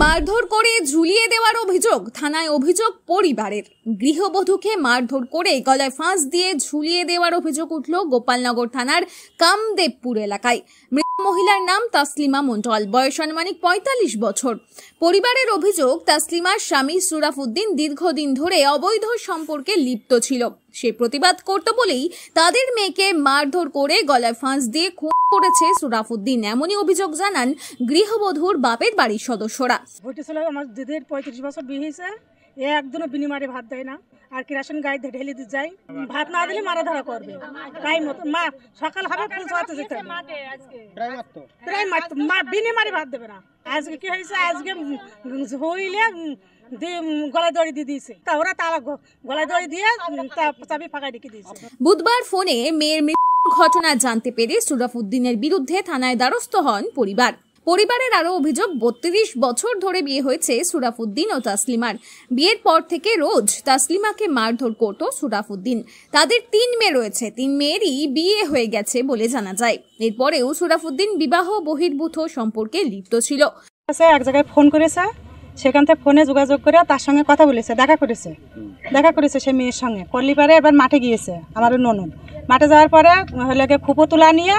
মারধর করে ঝুলিয়ে দেওয়ার অভিযোগ থানায়। অভিযোগ পরিবারের। গৃহবধূকে মারধর করে গলায় ফাঁস দিয়ে ঝুলিয়ে দেওয়ার অভিযোগ উঠল গোপালনগর থানার কামদেবপুর এলাকায়। মৃত মহিলার নাম তাসলিমা মণ্ডল, বয়স আনুমানিক ৪৫ বছর। পরিবারের অভিযোগ, তাসলিমার স্বামী সুরাফুদ্দিন দীর্ঘদিন ধরে অবৈধ সম্পর্কে লিপ্ত ছিল। সে প্রতিবাদ করত বলেই তাদের মেয়েকে মারধর করে গলায় ফাঁস দিয়ে খুন করেছে সুরাফুদ্দিন। এমনই অভিযোগ জানান গৃহবধূর বাপের বাড়ির সদস্যরা। হইতেছিল আমার দিদির ৩৫ বছর বিয়ে হয়েছে, এ একদিনও বিনিময়ে ভাত দেয় না, আর কেরাসিন গায়ে ঢেলে দিয়ে যায়। ভাত না দিলে মারা ধরা করবে। টাইম মতো মা সকাল হবে ফুল চাওয়াতে যেতে হবে, প্রায় মারতো, মা বিনিময়ে ভাত দেবে না। আজকে কি হয়েছে, আজকে হইলে গলায় দড়ি দিয়ে দিয়েছে, তা ওরা তালা গলায় দড়ি দিয়ে চাবি ফাঁকায় রেখে দিয়েছে। বুধবার ফোনে মেয়ের মৃত্যুর ঘটনা জানতে পেরে সুরাফুদ্দিনের বিরুদ্ধে থানায় দ্বারস্থ হন পরিবার। পরিবারের আরো অভিযোগ, ৩২ বছর ধরে বিয়ে হয়েছে সুরাফুদ্দিন ও তাসলিমার। বিয়ের পর থেকে রোজ তাসলিমাকে মারধর করত সুরাফুদ্দিন। তাদের ৩ মেয়ে রয়েছে, ৩ মেয়েরই বিয়ে হয়ে গেছে বলে জানা যায়। এরপরেও সুরাফুদ্দিন বিবাহ বহির্ভূত সম্পর্কে লিপ্ত ছিল। এক জায়গায় ফোন করেছে, সেখান থেকে ফোনে যোগাযোগ করে তার সঙ্গে কথা বলেছে, দেখা করেছে সে মেয়ের সঙ্গে। করলি পারে এবার মাঠে গিয়েছে আমার ননদ। মাঠে যাওয়ার পরে হলে খুপো তুলা নিয়ে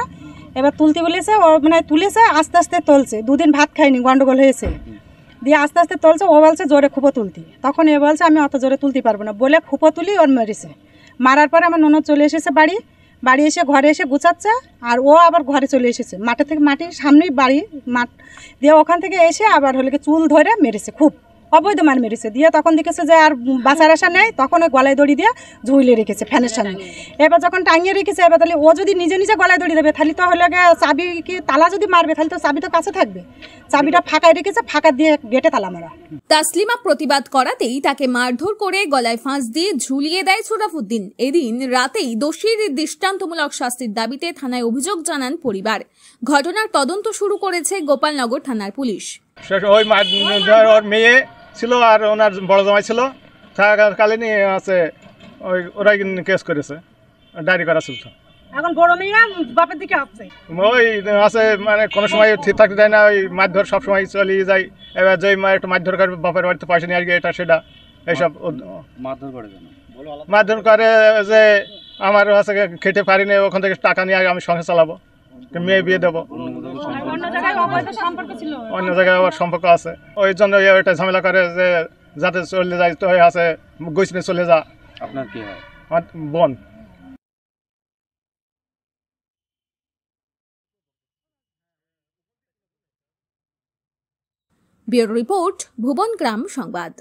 এবার তুলতে বলেছে, ও মানে তুলেছে, আস্তে আস্তে তুলছে। 2 দিন ভাত খাইনি, গন্ডগোল হয়েছে, দিয়ে আস্তে আস্তে তুলছে। ও বলছে জোরে খুপো তুলতি, তখন এ বলছে আমি অত জোরে তুলতে পারবো না বলে খুপো তুলি ওর মেরেছে। মারার পরে আমার ননদ চলে এসেছে বাড়ি এসে ঘরে এসে গুছাচ্ছে, আর ও আবার ঘরে চলে এসেছে। মাটির সামনেই বাড়ি, মাঠ দিয়ে ওখান থেকে এসে আবার হলে চুল ধরে মেরেছে, খুব অবৈধ মার মেরেছে। দিয়ে তখন দেখেছে যে আর বাঁচার আশা নেই, তখন ওই গলায় দড়ি দিয়ে ঝুলিয়ে রেখেছে ফ্যানের সামনে। এবার যখন টাঙিয়ে রেখেছে, এবার তাহলে ও যদি নিজে গলায় দড়ি দেবে, তাহলে তো হলে চাবি কি তালা যদি মারবে, তাহলে তো চাবি তো কাছে থাকবে। চাবিটা ফাঁকায় রেখেছে, ফাঁকা দিয়ে গেটে তালা মারা। তাসলিমা প্রতিবাদ করাতেই তাকে মারধর করে গলায় ফাঁস দিয়ে ঝুলিয়ে দেয় সুরাফুদ্দিন। এদিন রাতেই দোষীর দৃষ্টান্তমূলক শাস্তির দাবিতে থানায় অভিযোগ জানান পরিবার। ঘটনার তদন্ত শুরু করেছে গোপালনগর থানার পুলিশ। ওর মেয়ে ছিল আর ওনার বড় জামাই ছিল, থাকাকালীনই আছে ওরাই কেস করেছে, ডায়েরি করা ছিল। এখন বড় মেয়ে বাপের দিকে আসছে, ওই আছে মানে কোনো সময় ঠিক থাকতে দেয় না, ওই মারধর সবসময় চলিয়ে যায়। এবার যে মায়ের একটু মারধর করে বাপের বাড়িতে পয়সা নিয়ে আসবে, এটা সেটা এইসব মারধর করে যে আমার আছে খেতে পারিনি, ওখান থেকে টাকা নিয়ে আমি সংসার চালাবো, মেয়ে বিয়ে দেবো। অন্য জায়গায় আবার সম্পর্ক আছে, ওই জন্য এটা ঝামেলা করে যে যাতে চলে যায়, তো আছে গৈসনে চলে যা। আপনার কি হয়? আমার বোন। ব্যুরো রিপোর্ট, ভুবন গ্রাম সংবাদ।